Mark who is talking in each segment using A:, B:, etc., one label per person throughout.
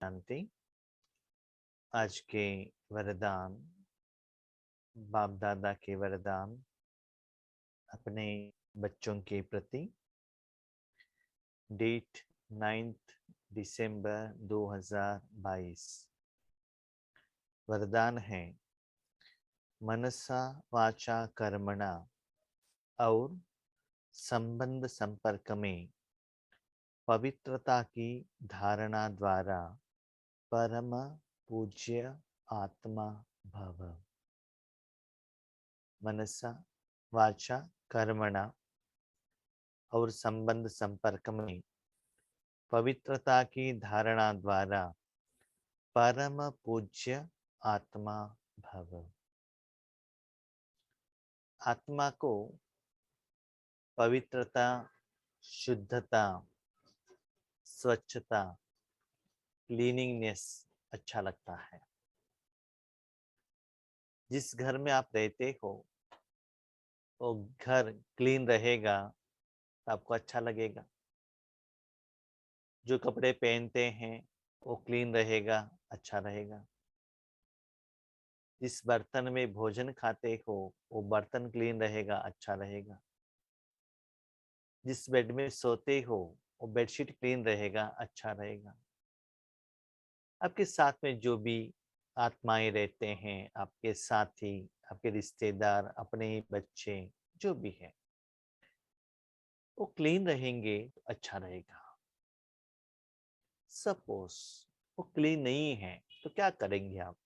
A: शांति। आज के वरदान, बाप दादा के वरदान अपने बच्चों के प्रति। डेट 9 दिसंबर 2022। वरदान है मनसा वाचा कर्मणा और संबंध संपर्क में पवित्रता की धारणा द्वारा परम पूज्य आत्मा भव। मनसा वाचा कर्मणा और संबंध संपर्क में पवित्रता की धारणा द्वारा परम पूज्य आत्मा भव। आत्मा को पवित्रता, शुद्धता, स्वच्छता, क्लीनिंगनेस अच्छा लगता है। जिस घर में आप रहते हो वो घर क्लीन रहेगा तो आपको अच्छा लगेगा। जो कपड़े पहनते हैं वो क्लीन रहेगा, अच्छा रहेगा। जिस बर्तन में भोजन खाते हो वो बर्तन क्लीन रहेगा, अच्छा रहेगा। जिस बेड में सोते हो वो बेडशीट क्लीन रहेगा, अच्छा रहेगा। आपके साथ में जो भी आत्माएं रहते हैं, आपके साथी, आपके रिश्तेदार, अपने ही बच्चे, जो भी है वो क्लीन रहेंगे तो अच्छा रहेगा। सपोज वो क्लीन नहीं है तो क्या करेंगे आप?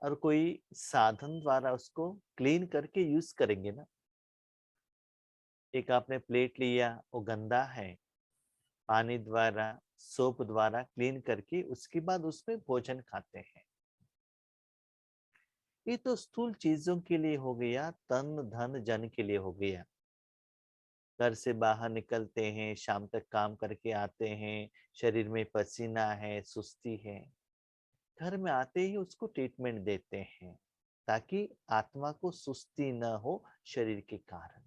A: और कोई साधन द्वारा उसको क्लीन करके यूज करेंगे ना। एक आपने प्लेट लिया, वो गंदा है, पानी द्वारा, सोप द्वारा क्लीन करके उसके बाद उसमें भोजन खाते हैं। ये तो स्थूल चीजों के लिए हो गया, तन धन जन के लिए हो गया। घर से बाहर निकलते हैं, शाम तक काम करके आते हैं, शरीर में पसीना है, सुस्ती है, घर में आते ही उसको ट्रीटमेंट देते हैं ताकि आत्मा को सुस्ती न हो शरीर के कारण।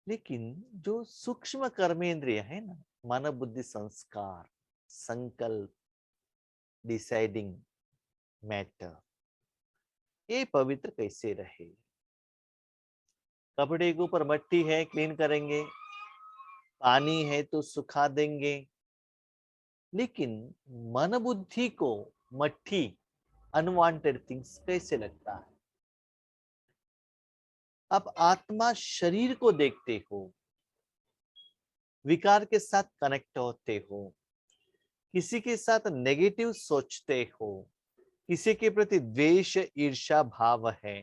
A: लेकिन जो सूक्ष्म कर्मेंद्रिय है ना, मन बुद्धि संस्कार, संकल्प, डिसाइडिंग मैटर, ये पवित्र कैसे रहे? कपड़े के ऊपर मट्टी है, क्लीन करेंगे, पानी है तो सुखा देंगे, लेकिन मन बुद्धि को मट्टी, अनवांटेड थिंग्स कैसे लगता है? अब आत्मा शरीर को देखते हो, विकार के साथ कनेक्ट होते हो, किसी के साथ नेगेटिव सोचते हो, किसी के प्रति द्वेष ईर्ष्या भाव है,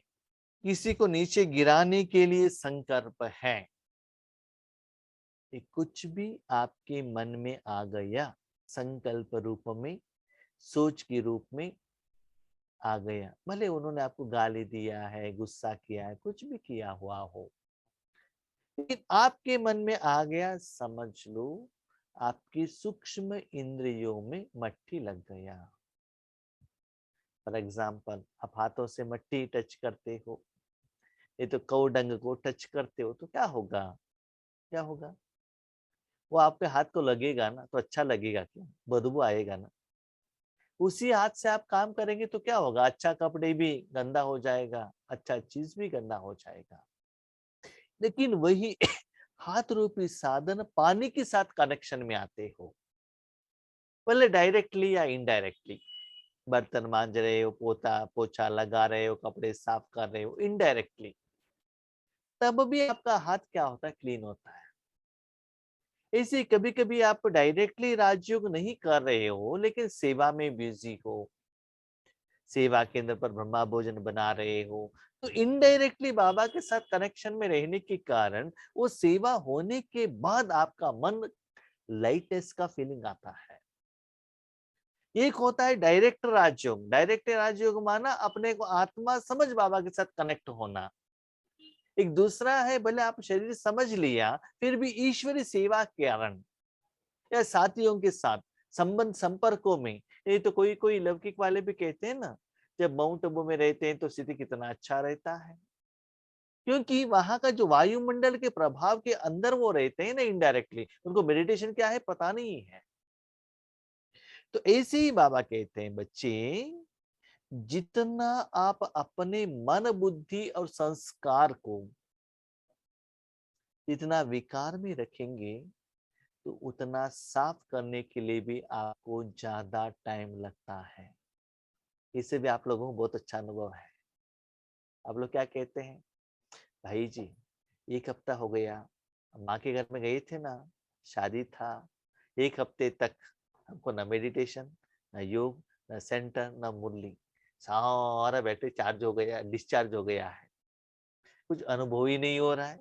A: किसी को नीचे गिराने के लिए संकल्प है, ये कुछ भी आपके मन में आ गया, संकल्प रूप में, सोच के रूप में आ गया, भले उन्होंने आपको गाली दिया है, गुस्सा किया है, कुछ भी किया हुआ हो, लेकिन आपके मन में आ गया, समझ लो आपकी सूक्ष्म इंद्रियों में मट्टी लग गया। फॉर एग्जाम्पल, आप हाथों से मट्टी टच करते हो, ये तो कौडंग को टच करते हो तो क्या होगा? क्या होगा? वो आपके हाथ को लगेगा ना तो अच्छा लगेगा क्या? बदबू आएगा ना। उसी हाथ से आप काम करेंगे तो क्या होगा? अच्छा कपड़े भी गंदा हो जाएगा, अच्छा चीज भी गंदा हो जाएगा। लेकिन वही हाथ रूपी साधन पानी के साथ कनेक्शन में आते हो, भले डायरेक्टली या इनडायरेक्टली, बर्तन मांज रहे हो, पोता पोछा लगा रहे हो, कपड़े साफ कर रहे हो, इनडायरेक्टली, तब भी आपका हाथ क्या होता है? क्लीन होता है। ऐसे कभी कभी आप डायरेक्टली राजयोग नहीं कर रहे हो लेकिन सेवा में बिजी हो, सेवा केंद्र पर ब्रह्मा भोजन बना रहे हो, तो इनडायरेक्टली बाबा के साथ कनेक्शन में रहने के कारण वो सेवा होने के बाद आपका मन लाइटनेस का फीलिंग आता है। एक होता है डायरेक्ट राजयोग, डायरेक्ट राजयोग माना अपने को आत्मा समझ बाबा के साथ कनेक्ट होना। एक दूसरा है, भले आप शरीर समझ लिया फिर भी ईश्वरी सेवा के कारण या साथियों के साथ संबंध संपर्कों में। ये तो कोई कोई लौकिक वाले भी कहते हैं ना, जब माउंट आबू में रहते हैं तो स्थिति कितना अच्छा रहता है, क्योंकि वहां का जो वायुमंडल के प्रभाव के अंदर वो रहते हैं ना इनडायरेक्टली, उनको मेडिटेशन क्या है पता नहीं है। तो ऐसे ही बाबा कहते हैं बच्चे, जितना आप अपने मन बुद्धि और संस्कार को जितना विकार में रखेंगे, तो उतना साफ करने के लिए भी आपको ज्यादा टाइम लगता है। इससे भी आप लोगों को बहुत अच्छा अनुभव है। आप लोग क्या कहते हैं, भाई जी 1 हफ्ता हो गया, माँ के घर में गए थे ना, शादी था, 1 हफ्ते तक हमको ना मेडिटेशन, ना योग, ना सेंटर, ना मुरली, सारा बैटरी चार्ज हो गया, डिस्चार्ज हो गया है, कुछ अनुभव ही नहीं हो रहा है।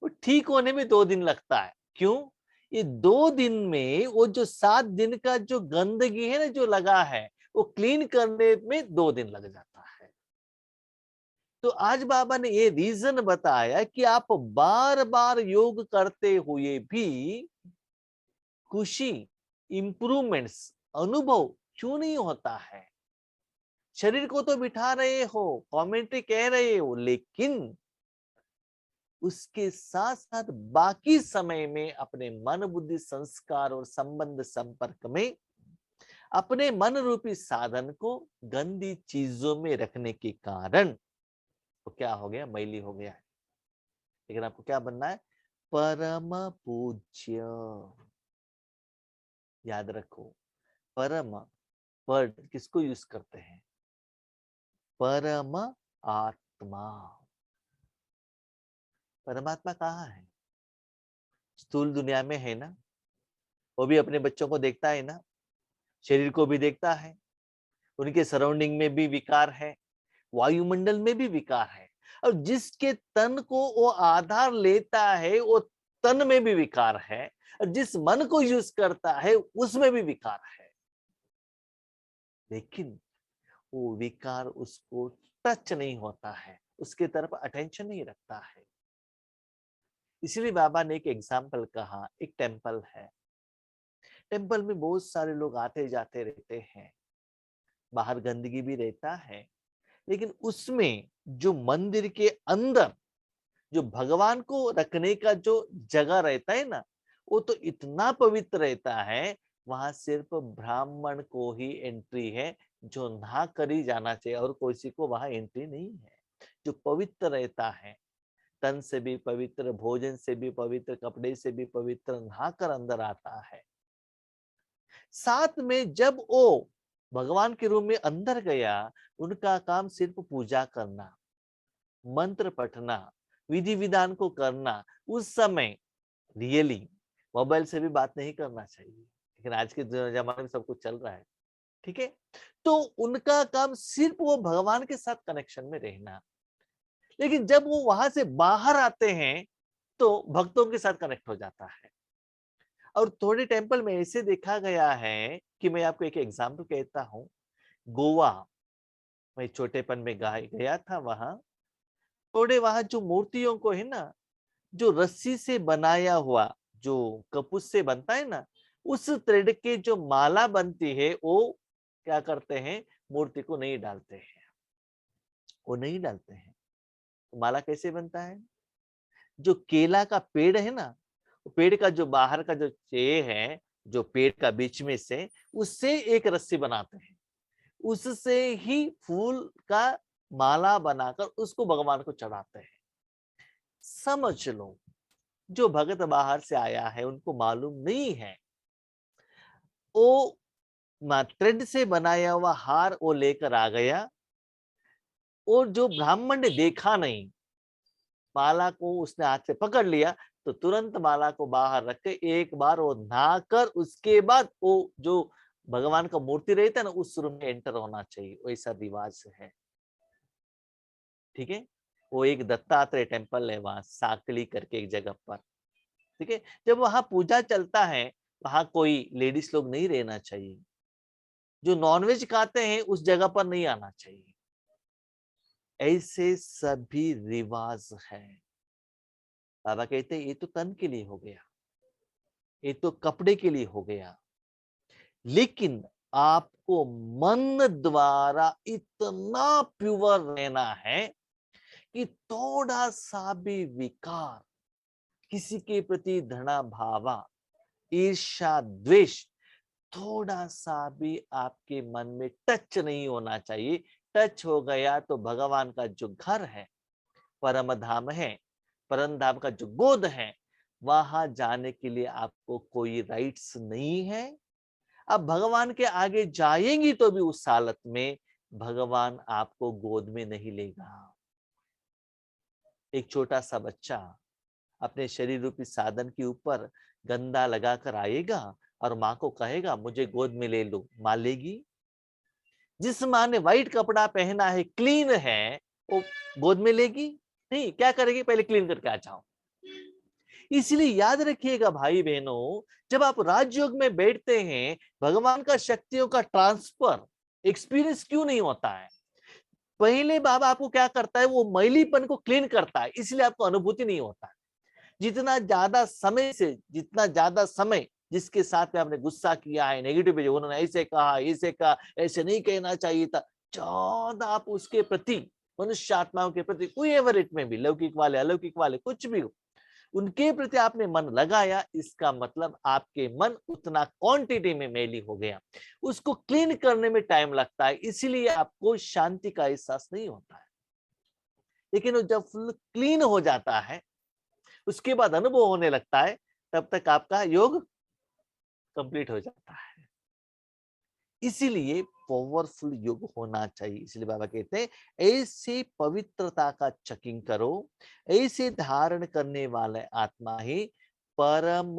A: वो ठीक होने में 2 दिन लगता है। क्यों? ये 2 दिन में वो जो 7 दिन का जो गंदगी है ना जो लगा है, वो क्लीन करने में 2 दिन लग जाता है। तो आज बाबा ने ये रीजन बताया कि आप बार बार योग करते हुए भी खुशी, इंप्रूवमेंट्स, अनुभव क्यों नहीं होता है? शरीर को तो बिठा रहे हो, कमेंट्री कह रहे हो, लेकिन उसके साथ साथ बाकी समय में अपने मन बुद्धि संस्कार और संबंध संपर्क में अपने मन रूपी साधन को गंदी चीजों में रखने के कारण तो क्या हो गया, मैली हो गया है। लेकिन आपको क्या बनना है, परम पूज्य। याद रखो, परम वर्ड किसको यूज करते हैं, परम आत्मा। परमात्मा कहाँ है? स्थूल दुनिया में है ना, वो भी अपने बच्चों को देखता है ना, शरीर को भी देखता है, उनके सराउंडिंग में भी विकार है, वायुमंडल में भी विकार है, और जिसके तन को वो आधार लेता है वो तन में भी विकार है, और जिस मन को यूज करता है उसमें भी विकार है। लेकिन वो विकार उसको टच नहीं होता है, उसके तरफ अटेंशन नहीं रखता है। इसलिए बाबा ने एक एग्जाम्पल कहा, एक टेम्पल है, टेम्पल में बहुत सारे लोग आते जाते रहते हैं, बाहर गंदगी भी रहता है, लेकिन उसमें जो मंदिर के अंदर जो भगवान को रखने का जो जगह रहता है ना, वो तो इतना पवित्र रहता है, वहां सिर्फ ब्राह्मण को ही एंट्री है, जो नहा कर ही जाना चाहिए, और किसी को वहां एंट्री नहीं है। जो पवित्र रहता है, तन से भी पवित्र, भोजन से भी पवित्र, कपड़े से भी पवित्र, नहा कर अंदर आता है। साथ में जब वो भगवान के रूम में अंदर गया, उनका काम सिर्फ पूजा करना, मंत्र पढ़ना, विधि विधान को करना। उस समय रियली मोबाइल से भी बात नहीं करना चाहिए, लेकिन आज के जमाने में सब कुछ चल रहा है, ठीक है। तो उनका काम सिर्फ वो भगवान के साथ कनेक्शन में रहना। लेकिन जब वो वहां से बाहर आते हैं तो भक्तों के साथ कनेक्ट हो जाता है। और थोड़े टेम्पल में ऐसे देखा गया है कि मैं आपको एक एग्जाम्पल कहता हूँ। गोवा मैं छोटेपन में गया था, वहां थोड़े वहां जो मूर्तियों को है ना, जो रस्सी से बनाया हुआ, जो कपूस से बनता है ना, उस थ्रेड के जो माला बनती है, वो क्या करते हैं, मूर्ति को नहीं डालते हैं, वो नहीं डालते हैं। तो माला कैसे बनता है, जो केला का पेड़ है ना, पेड़ का जो बाहर का जो चे है, जो पेड़ का बीच में से, उससे एक रस्सी बनाते हैं, उससे ही फूल का माला बनाकर उसको भगवान को चढ़ाते हैं। समझ लो, जो भगत बाहर से आया है उनको मालूम नहीं है, वो थ्रेड से बनाया हुआ हार वो लेकर आ गया, और जो ब्राह्मण ने देखा नहीं, माला को उसने हाथ से पकड़ लिया, तो तुरंत माला को बाहर रख के एक बार वो नहाकर उसके बाद वो जो भगवान का मूर्ति रहता है ना, उस रूम में एंटर होना चाहिए, वैसा रिवाज है, ठीक है। वो एक दत्तात्रेय टेम्पल है वहां साकली करके एक जगह पर, ठीक है। जब वहां पूजा चलता है, वहां कोई लेडीज लोग नहीं रहना चाहिए, जो नॉनवेज खाते हैं उस जगह पर नहीं आना चाहिए। ऐसे सभी रिवाज है। बाबा कहते हैं ये तो तन के लिए हो गया, ये तो कपड़े के लिए हो गया, लेकिन आपको मन द्वारा इतना प्योर रहना है कि थोड़ा सा भी विकार, किसी के प्रति घृणा भावा, ईर्ष्या, द्वेष थोड़ा सा भी आपके मन में टच नहीं होना चाहिए। टच हो गया तो भगवान का जो घर है, परम धाम है, परम धाम का जो गोद है, वहां जाने के लिए आपको कोई राइट्स नहीं है। अब भगवान के आगे जाएंगी तो भी उस हालत में भगवान आपको गोद में नहीं लेगा। एक छोटा सा बच्चा अपने शरीर रूपी साधन के ऊपर गंदा लगाकर आएगा और माँ को कहेगा मुझे गोद में ले लो, माँ लेगी? जिस माँ ने व्हाइट कपड़ा पहना है, क्लीन है, वो गोद में लेगी? नहीं, क्या करेगी? पहले क्लीन करके आ जाओ। इसलिए याद रखिएगा भाई बहनों, जब आप राजयोग में बैठते हैं, भगवान का शक्तियों का ट्रांसफर एक्सपीरियंस क्यों नहीं होता है? पहले बाबा आपको क्या करता है, वो मैलीपन को क्लीन करता है, इसलिए आपको अनुभूति नहीं होता है। जितना ज्यादा समय जिसके साथ में आपने गुस्सा किया है, नेगेटिव, उन्होंने ऐसे कहा, ऐसे कहा, ऐसे नहीं कहना चाहिए था, ज्यादा आप उसके प्रति, मनुष्य आत्माओं के प्रति, कोई एवर इट में भी, लौकिक वाले अलौकिक वाले कुछ भी हो, उनके प्रति आपने मन लगाया, इसका मतलब आपके मन उतना क्वांटिटी में मैली हो गया। उसको क्लीन करने में टाइम लगता है, इसीलिए आपको शांति का एहसास नहीं होता है। लेकिन वो जब फुल क्लीन हो जाता है, उसके बाद अनुभव होने लगता है, तब तक आपका योग कंप्लीट हो जाता है। इसीलिए पावरफुल योग होना चाहिए। इसलिए बाबा कहते हैं ऐसे पवित्रता का चेकिंग करो, ऐसे धारण करने वाले आत्मा ही परम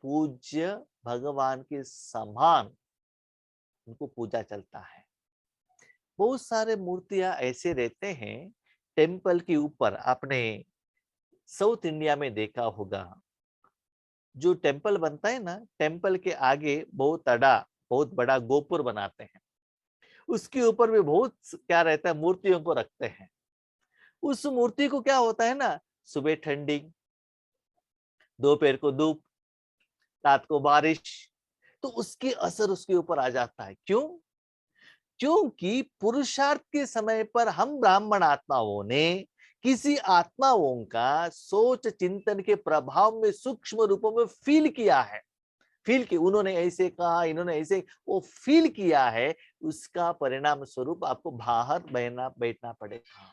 A: पूज्य भगवान के समान उनको पूजा चलता है। बहुत सारे मूर्तियां ऐसे रहते हैं टेम्पल के ऊपर, आपने साउथ इंडिया में देखा होगा, जो टेम्पल बनता है ना, टेम्पल के आगे बहुत बड़ा गोपुर बनाते हैं, उसके ऊपर भी बहुत क्या रहता है, मूर्तियों को रखते हैं। उस मूर्ति को क्या होता है ना, सुबह ठंडी, दोपहर को धूप, रात को बारिश, तो उसकी असर उसके ऊपर आ जाता है। क्यों? क्योंकि पुरुषार्थ के समय पर हम ब्राह्मण आत्माओं ने किसी आत्माओं का सोच चिंतन के प्रभाव में सूक्ष्म रूपों में फील किया है, फील की, उन्होंने ऐसे कहा, इन्होंने ऐसे, वो फील किया है, उसका परिणाम स्वरूप आपको बाहर बैठना पड़ेगा।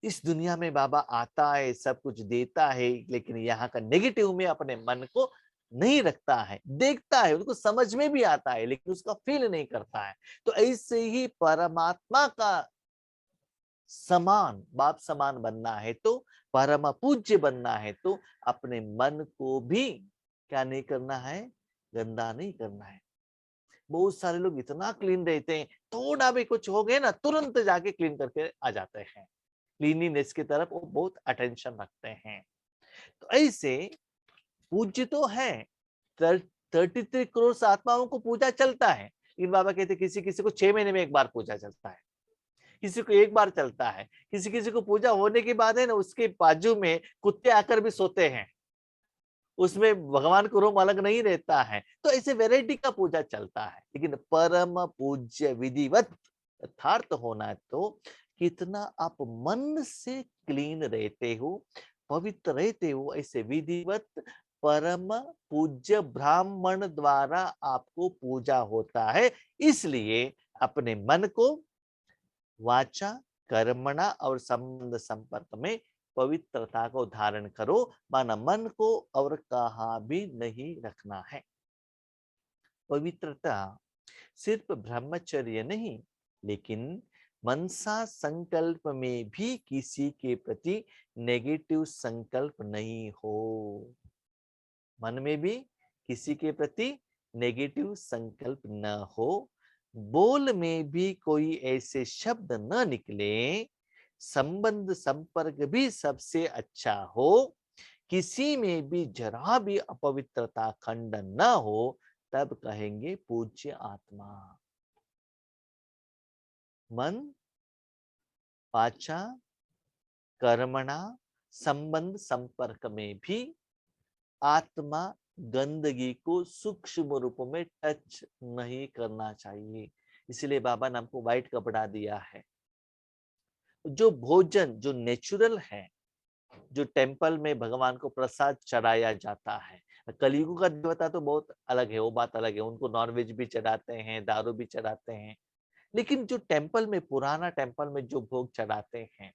A: इस दुनिया में बाबा आता है, सब कुछ देता है, लेकिन यहाँ का नेगेटिव में अपने मन को नहीं रखता है, देखता है, उनको समझ में भी आता है, लेकिन उसका फील नहीं करता है। तो ऐसे ही परमात्मा का समान, बाप समान बनना है, तो परम पूज्य बनना है, तो अपने मन को भी क्या नहीं करना है, गंदा नहीं करना है। बहुत सारे लोग इतना क्लीन रहते हैं, थोड़ा भी कुछ हो गया ना, तुरंत जाके क्लीन करके आ जाते हैं। क्लीनिनेस की तरफ वो बहुत अटेंशन रखते हैं। तो ऐसे पूज्य तो है, 33 करोड़ आत्माओं को पूजा चलता है। इन बाबा कहते किसी किसी को 6 महीने में एक बार पूजा चलता है, किसी को एक बार चलता है, किसी किसी को पूजा होने के बाद है ना, उसके बाजू में कुत्ते आकर भी सोते हैं, उसमें भगवान को रूम अलग नहीं रहता है। तो ऐसे वैरायटी का पूजा चलता है, लेकिन परम पूज्य विधिवत यथार्थ होना है तो कितना आप मन से क्लीन रहते हो, पवित्र रहते हो, ऐसे विधिवत परम पूज्य ब्राह्मण द्वारा आपको पूजा होता है। इसलिए अपने मन को वाचा, कर्मणा और संबंध संपर्क में पवित्रता को धारण करो, माना मन को और कहा भी नहीं रखना है। पवित्रता सिर्फ ब्रह्मचर्य नहीं, लेकिन मनसा संकल्प में भी किसी के प्रति नेगेटिव संकल्प नहीं हो, मन में भी किसी के प्रति नेगेटिव संकल्प न हो, बोल में भी कोई ऐसे शब्द न निकले, संबंध संपर्क भी सबसे अच्छा हो, किसी में भी जरा भी अपवित्रता खंडन न हो, तब कहेंगे पूज्य आत्मा। मन, वाचा, कर्मणा, संबंध संपर्क में भी आत्मा गंदगी को सूक्ष्म रूप में टच नहीं करना चाहिए। इसलिए बाबा ने हमको व्हाइट कपड़ा दिया है, जो भोजन जो नेचुरल है, जो टेम्पल में भगवान को प्रसाद चढ़ाया जाता है, कलयुग का देवता तो बहुत अलग है, वो बात अलग है, उनको नॉनवेज भी चढ़ाते हैं, दारू भी चढ़ाते हैं। लेकिन जो टेम्पल में, पुराना टेम्पल में जो भोग चढ़ाते हैं,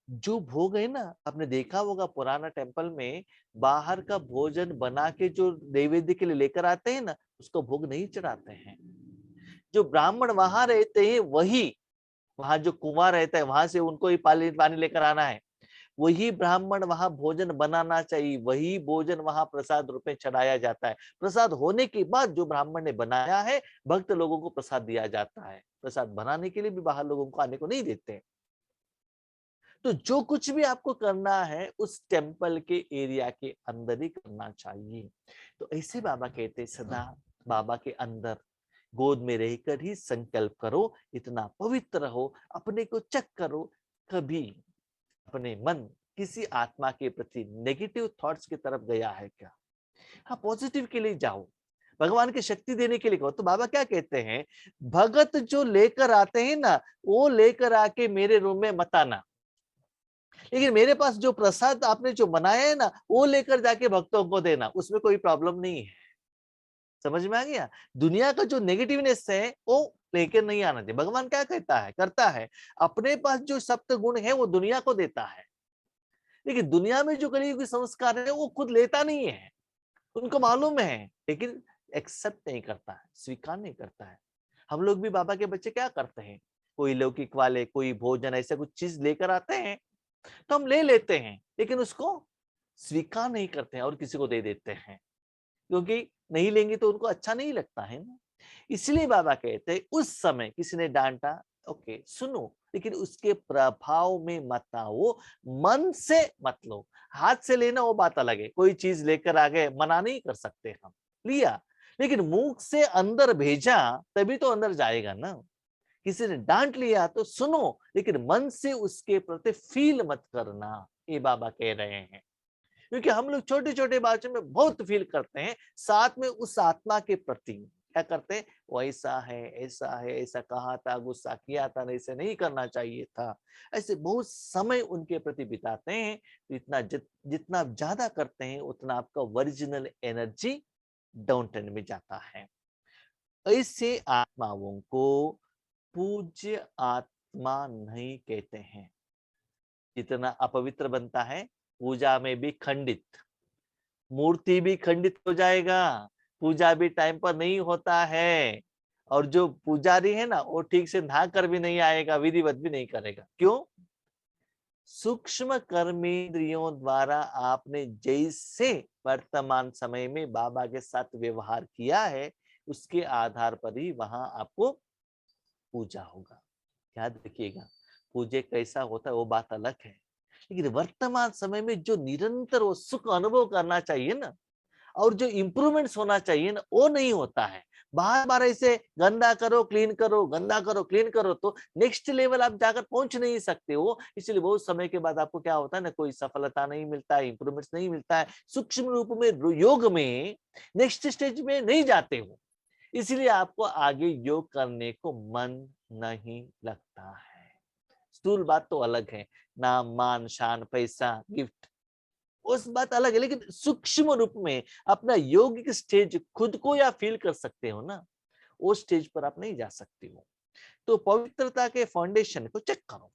A: जो भोग है ना, आपने देखा होगा पुराना टेम्पल में बाहर का भोजन बना के जो नैवेद्य के लिए लेकर आते हैं ना, उसको भोग नहीं चढ़ाते हैं। जो ब्राह्मण वहां रहते हैं, वही वहां जो कुआं रहता है वहां से उनको ही पानी पानी लेकर आना है, वही ब्राह्मण वहां भोजन बनाना चाहिए, वही भोजन वहां प्रसाद रूप में चढ़ाया जाता है। प्रसाद होने के बाद जो ब्राह्मण ने बनाया है, भक्त लोगों को प्रसाद दिया जाता है। प्रसाद बनाने के लिए भी बाहर लोगों को आने को नहीं देते। तो जो कुछ भी आपको करना है उस टेम्पल के एरिया के अंदर ही करना चाहिए। तो ऐसे बाबा कहते सदा बाबा के अंदर गोद में रहकर ही संकल्प करो, इतना पवित्र हो, अपने को चेक करो, कभी अपने मन किसी आत्मा के प्रति नेगेटिव थॉट्स की तरफ गया है क्या? हाँ, पॉजिटिव के लिए जाओ, भगवान की शक्ति देने के लिए कहो। तो बाबा क्या कहते हैं, भगत जो लेकर आते हैं ना, वो लेकर आके मेरे रूम में मत आना, लेकिन मेरे पास जो प्रसाद आपने जो बनाया है ना, वो लेकर जाके भक्तों को देना, उसमें कोई प्रॉब्लम नहीं है। समझ में आ गया? दुनिया का जो नेगेटिवनेस है वो लेकर नहीं आना चाहिए। भगवान क्या कहता है, करता है, अपने पास जो सप्त गुण है वो दुनिया को देता है, लेकिन दुनिया में जो कलयुगी संस्कार है वो खुद लेता नहीं है। उनको मालूम है, लेकिन एक्सेप्ट नहीं करता है, स्वीकार नहीं करता है। हम लोग भी बाबा के बच्चे क्या करते हैं, कोई लौकिक वाले कोई भोजन ऐसा कुछ चीज लेकर आते हैं, तो हम ले लेते हैं, लेकिन उसको स्वीकार नहीं करते हैं और किसी को दे देते हैं, क्योंकि नहीं लेंगे तो उनको अच्छा नहीं लगता है ना। इसलिए बाबा कहते हैं उस समय किसी ने डांटा, ओके सुनो, लेकिन उसके प्रभाव में मत आओ, मन से मत लो। हाथ से लेना वो बात अलग है, कोई चीज लेकर आ गए, मना नहीं कर सकते हम, लिया, लेकिन मुंह से अंदर भेजा तभी तो अंदर जाएगा ना। किसी ने डांट लिया तो सुनो, लेकिन मन से उसके प्रति फील मत करना, ये बाबा कह रहे हैं। क्योंकि हम लोग छोटे छोटे बातों में बहुत फील करते हैं, साथ में उस आत्मा के प्रति क्या करते हैं, वो ऐसा है, ऐसा है, ऐसा कहा था, गुस्सा किया था, ऐसे नहीं करना चाहिए था, ऐसे बहुत समय उनके प्रति बिताते हैं। तो इतना जितना ज्यादा करते हैं उतना आपका ओरिजिनल एनर्जी डाउन में जाता है। ऐसे आत्माओं को पूज्य आत्मा नहीं कहते हैं। जितना अपवित्र बनता है, पूजा में भी खंडित, मूर्ति भी खंडित हो जाएगा, पूजा भी टाइम पर नहीं होता है, और जो पुजारी है ना वो ठीक से नहा कर भी नहीं आएगा, विधिवत भी नहीं करेगा। क्यों? सूक्ष्म कर्मेंद्रियों द्वारा आपने जैसे वर्तमान समय में बाबा के साथ व्यवहार किया है, उसके आधार पर ही वहां आपको पूजा होगा। याद रखिएगा, पूजे कैसा होता है वो बात अलग है, लेकिन वर्तमान समय में जो निरंतर वो सुख अनुभव करना चाहिए ना, और जो इंप्रूवमेंट्स होना चाहिए ना, वो नहीं होता है। बार बार ऐसे गंदा करो क्लीन करो, गंदा करो क्लीन करो, तो नेक्स्ट लेवल आप जाकर पहुंच नहीं सकते हो। इसलिए बहुत समय के बाद आपको क्या होता है ना, कोई सफलता नहीं मिलता है, इंप्रूवमेंट्स नहीं मिलता है, सूक्ष्म रूप में योग में नेक्स्ट स्टेज में नहीं जाते हो, इसलिए आपको आगे योग करने को मन नहीं लगता है। स्थूल बात तो अलग है, नाम मान शान पैसा गिफ्ट, उस बात अलग है, लेकिन सूक्ष्म रूप में अपना योगिक स्टेज खुद को या फील कर सकते हो ना, वो स्टेज पर आप नहीं जा सकते हो। तो पवित्रता के फाउंडेशन को चेक करो।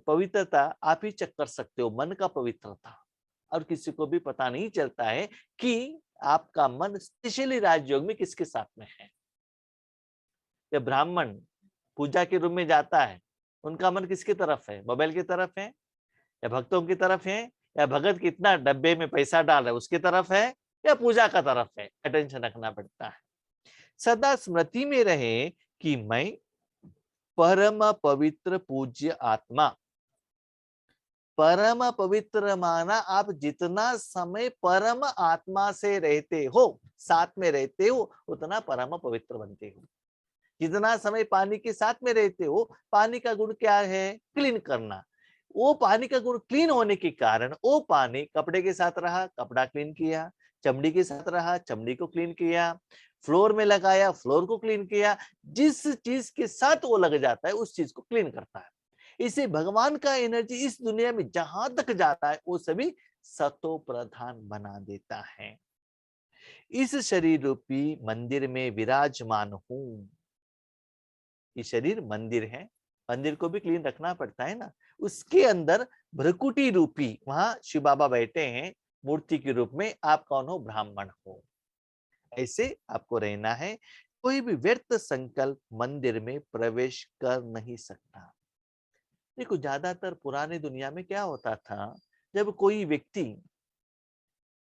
A: पवित्रता आप ही चेक कर सकते हो, मन का पवित्रता, और किसी को भी पता नहीं चलता है कि आपका मन स्पेशली राजयोग में किसके साथ में है। जब ब्राह्मण पूजा के रूम में जाता है, उनका मन किसकी तरफ है, मोबाइल की तरफ है, या भक्तों की तरफ है, या भगत कितना डब्बे में पैसा डाल रहा है उसकी तरफ है, या पूजा का तरफ है। अटेंशन रखना पड़ता है। सदा स्मृति में रहे कि मैं परम पवित्र पूज्य आत्मा, परम पवित्र माना आप जितना समय परम आत्मा से रहते हो, साथ में रहते हो, उतना परम पवित्र बनते हो। जितना समय पानी के साथ में रहते हो, पानी का गुण क्या है, क्लीन करना। वो पानी का गुण क्लीन होने के कारण वो पानी कपड़े के साथ रहा, कपड़ा क्लीन किया, चमड़ी के साथ रहा, चमड़ी को क्लीन किया, फ्लोर में लगाया, फ्लोर को क्लीन किया, जिस चीज के साथ वो लग जाता है उस चीज को क्लीन करता है। इसे भगवान का एनर्जी इस दुनिया में जहां तक जाता है वो सभी सतो प्रधान बना देता है। इस शरीर रूपी मंदिर में विराजमान हूं। ये शरीर मंदिर है, मंदिर को भी क्लीन रखना पड़ता है ना। उसके अंदर भ्रकुटी रूपी वहां शिव बाबा बैठे हैं मूर्ति के रूप में। आप कौन हो? ब्राह्मण हो। ऐसे आपको रहना है। कोई भी व्यर्थ संकल्प मंदिर में प्रवेश कर नहीं सकता। देखो, ज्यादातर पुरानी दुनिया में क्या होता था, जब कोई व्यक्ति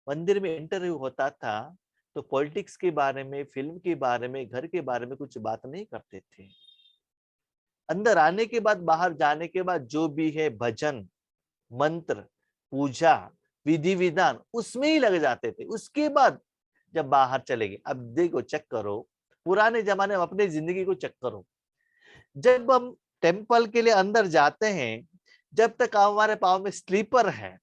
A: मंदिर में एंटर होता था तो पॉलिटिक्स के बारे में, फिल्म के बारे में, घर के बारे में कुछ बात नहीं करते थे। अंदर आने के बाद, बाहर जाने के बाद जो भी है भजन, मंत्र, पूजा, विधि विधान उसमें ही लग जाते थे। उसके बाद जब बाहर चले गए, अब देखो चेक करो, पुराने जमाने में अपनी जिंदगी को चेक करो। जब हम टेम्पल के लिए अंदर जाते हैं, जब तक हमारे पाँव में स्लीपर है,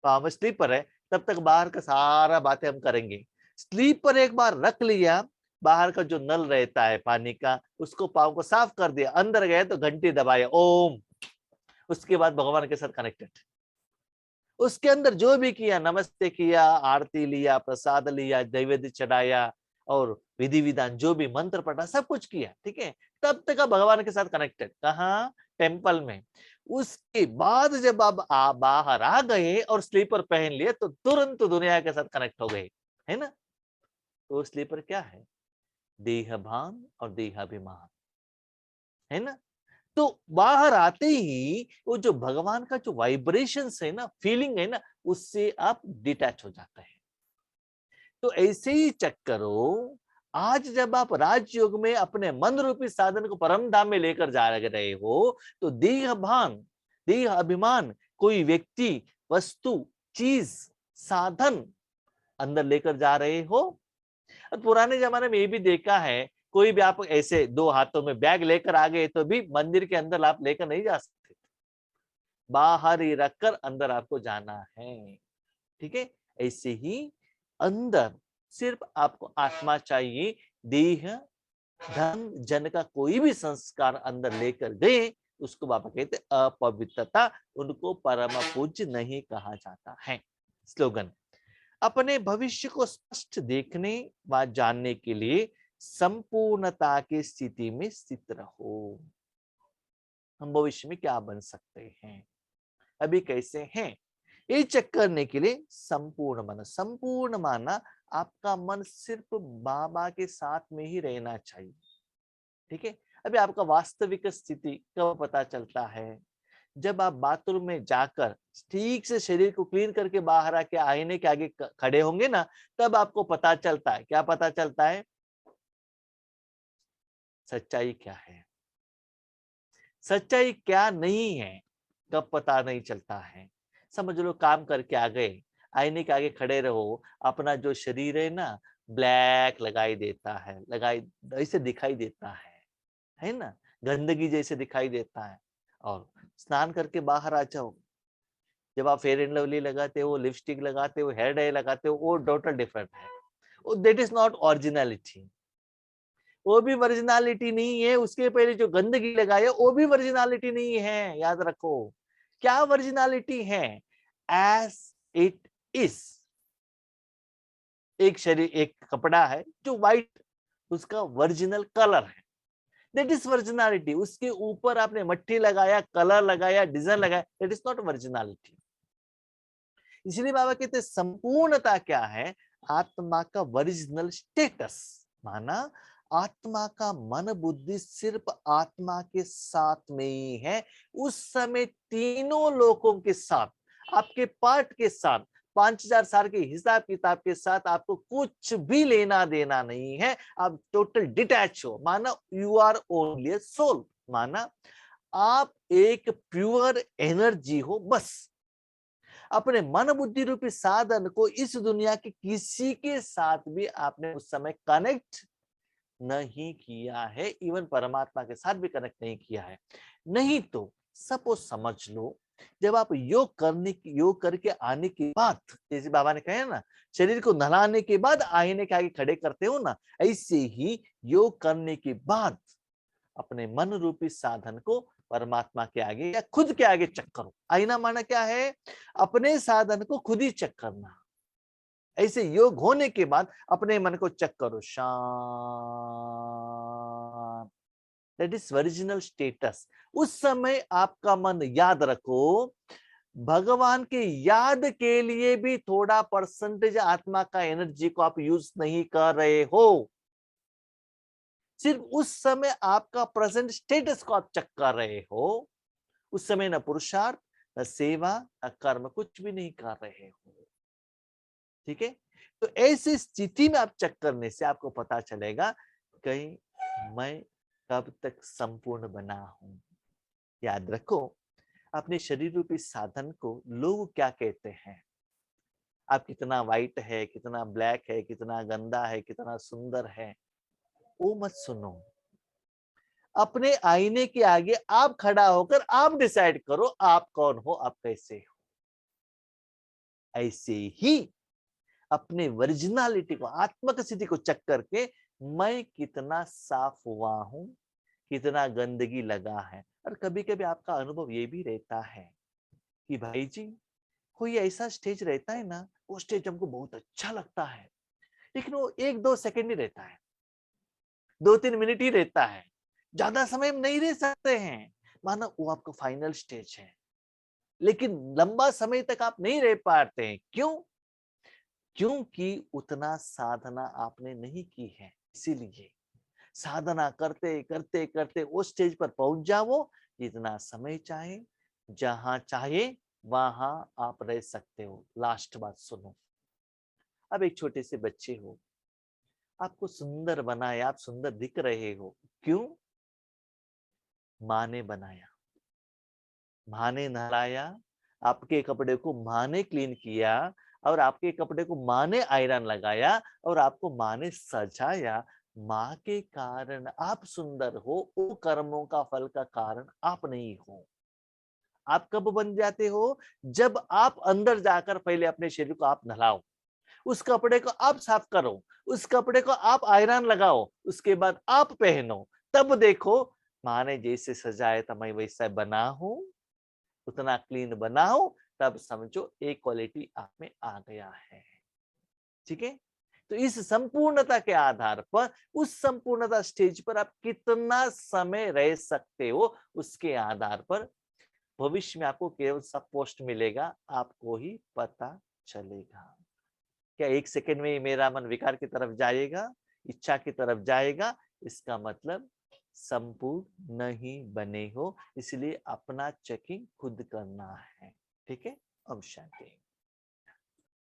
A: पाँव में स्लीपर है, तब तक बाहर का सारा बातें हम करेंगे। स्लीपर एक बार रख लिया, बाहर का जो नल रहता है पानी का, उसको पाँव को साफ कर दिया, अंदर गए तो घंटी दबाए ओम, उसके बाद भगवान के साथ कनेक्टेड। उसके अंदर जो भी किया, नमस्ते किया, आरती लिया, प्रसाद लिया, नैवेद्य चढ़ाया और विधि विधान जो भी मंत्र पढ़ा, सब कुछ किया, ठीक है। तब तक आप भगवान के साथ कनेक्टेड। कहाँ? टेम्पल में। उसके बाद जब आप बाहर आ गए और स्लीपर पहन लिए तो तुरंत दुनिया के साथ कनेक्ट हो गए, है ना। तो स्लीपर क्या है? देह भान और देहाभिमान, है ना। तो बाहर आते ही वो जो भगवान का जो वाइब्रेशंस है ना, फीलिंग है ना, उससे आप डिटैच हो जाते हैं। तो ऐसे ही चेक करो, आज जब आप राजयोग में अपने मन रूपी साधन को परम धाम में लेकर जा रहे हो, तो देह भान, देह अभिमान, कोई व्यक्ति, वस्तु, चीज, साधन अंदर लेकर जा रहे हो। पुराने जमाने में ये भी देखा है, कोई भी आप ऐसे दो हाथों में बैग लेकर आ गए तो भी मंदिर के अंदर आप लेकर नहीं जा सकते, बाहर ही रखकर अंदर आपको जाना है, ठीक है। ऐसे ही अंदर सिर्फ आपको आत्मा चाहिए। देह, धन, जन का कोई भी संस्कार अंदर लेकर गए, उसको बाबा कहते अपवित्रता, उनको परम पूज्य नहीं कहा जाता है। स्लोगन: अपने भविष्य को स्पष्ट देखने व जानने के लिए संपूर्णता की स्थिति में स्थित रहो। हम भविष्य में क्या बन सकते हैं, अभी कैसे हैं, ये चेक करने के लिए संपूर्ण मन, संपूर्ण माना आपका मन सिर्फ बाबा के साथ में ही रहना चाहिए, ठीक है। अभी आपका वास्तविक स्थिति कब पता चलता है? जब आप बाथरूम में जाकर ठीक से शरीर को क्लीन करके बाहर आके आईने के आगे खड़े होंगे ना, तब आपको पता चलता है। क्या पता चलता है? सच्चाई क्या है, सच्चाई क्या नहीं है, कब पता नहीं चलता है। समझ लो, काम करके आ गए, आईने के आगे खड़े रहो, अपना जो शरीर है ना ब्लैक लगाई देता है, लगाई ऐसे दिखाई देता है ना, गंदगी जैसे दिखाई देता है। और स्नान करके बाहर आ जाओ, जब आप फेयर एंड लवली लगाते हो, लिपस्टिक लगाते हो, हेयर डाई लगाते हो, वो टोटल डिफरेंट है। दैट इज नॉट ओरिजिनलिटी, वो भी ओरिजिनलिटी नहीं है। उसके पहले जो गंदगी लगाई है वो भी ओरिजिनलिटी नहीं है, याद रखो। क्या ओरिजिनलिटी है? As it is. एक शरीर, एक कपड़ा है जो व्हाइट, उसका ओरिजिनल कलर है, दैट इज ओरिजिनलिटी। उसके ऊपर आपने मट्टी लगाया, कलर लगाया, डिजाइन लगाया, दैट इज नॉट ओरिजिनलिटी। इसलिए बाबा कहते हैं संपूर्णता क्या है? आत्मा का ओरिजिनल स्टेटस, माना आत्मा का मन बुद्धि सिर्फ आत्मा के साथ में ही है। उस समय तीनों लोगों के साथ, आपके पार्ट के साथ, 5000 साल के हिसाब किताब के साथ आपको कुछ भी लेना देना नहीं है। आप टोटल डिटैच हो, माना you are only a soul, माना आप एक प्योर एनर्जी हो। बस अपने मन बुद्धि रूपी साधन को इस दुनिया के किसी के साथ भी आपने उस समय कनेक्ट नहीं किया है, इवन परमात्मा के साथ भी कनेक्ट नहीं किया है। नहीं तो सपोज समझ लो, जब आप योग करके आने के बाद, जैसे बाबा ने कहा ना, शरीर को नहलाने के बाद आईने के आगे खड़े करते हो ना, ऐसे ही योग करने के बाद अपने मन रूपी साधन को परमात्मा के आगे या खुद के आगे चेक करो। आईना माना क्या है? अपने साधन को खुद ही चेक करना। ऐसे योग होने के बाद अपने मन को चेक करो, शांत। That is original status. उस समय आपका मन, याद रखो, भगवान के याद के लिए भी थोड़ा परसेंटेज आत्मा का एनर्जी को आप यूज नहीं कर रहे हो। सिर्फ उस समय आपका प्रेजेंट स्टेटस को आप चेक कर रहे हो। उस समय न पुरुषार्थ, न सेवा, न कर्म, कुछ भी नहीं कर रहे हो। ठीक है? तो ऐसी स्थिति में आप चेक करने से आपको पता चलेगा कहीं मैं कब तक संपूर्ण बना हूं। याद रखो, अपने शरीर रूपी साधन को लोग क्या कहते हैं? आप कितना व्हाइट है, कितना ब्लैक है, कितना गंदा है, कितना सुंदर है, वो मत सुनो। अपने आईने के आगे आप खड़ा होकर आप डिसाइड करो आप कौन हो, आप कैसे हो। ऐसे ही अपने ओरिजिनलिटी को, आत्मक स्थिति को चेक करके मैं कितना साफ हुआ हूं, कितना गंदगी लगा है। और कभी कभी आपका अनुभव ये भी रहता है कि भाई जी, कोई ऐसा स्टेज रहता है ना, वो स्टेज हमको बहुत अच्छा लगता है, लेकिन वो 1-2 सेकंड ही रहता है, 2-3 मिनट ही रहता है, ज्यादा समय में नहीं रह सकते हैं। मानो वो आपका फाइनल स्टेज है, लेकिन लंबा समय तक आप नहीं रह पाते हैं। क्यों? क्योंकि उतना साधना आपने नहीं की है। इसीलिए साधना करते करते करते उस स्टेज पर पहुंच जाओ, जितना समय चाहे, जहां चाहे वहां आप रह सकते हो। लास्ट बात सुनो। अब एक छोटे से बच्चे हो, आपको सुंदर बनाया, आप सुंदर दिख रहे हो। क्यों? माँ ने बनाया, माँ ने नहलाया, आपके कपड़े को माँ ने क्लीन किया, और आपके कपड़े को माँ ने आयरन लगाया, और आपको माँ ने सजाया। माँ के कारण आप सुंदर हो, वो कर्मों का फल का कारण आप नहीं हो। आप कब बन जाते हो? जब आप अंदर जाकर पहले अपने शरीर को आप नहलाओ, उस कपड़े को आप साफ करो, उस कपड़े को आप आयरन लगाओ, उसके बाद आप पहनो। तब देखो, माँ ने जैसे सजाया था मैं वैसा बना हूं, उतना क्लीन बनाओ, तब समझो एक क्वालिटी आप में आ गया है। ठीक है? तो इस संपूर्णता के आधार पर, उस संपूर्णता स्टेज पर आप कितना समय रह सकते हो, उसके आधार पर भविष्य में आपको केवल सब पोस्ट मिलेगा, आपको ही पता चलेगा। क्या 1 सेकंड में ही मेरा मन विकार की तरफ जाएगा, इच्छा की तरफ जाएगा? इसका मतलब संपूर्ण नहीं बने हो। इसलिए अपना चेकिंग खुद करना है। ठीक है? ओम शांति।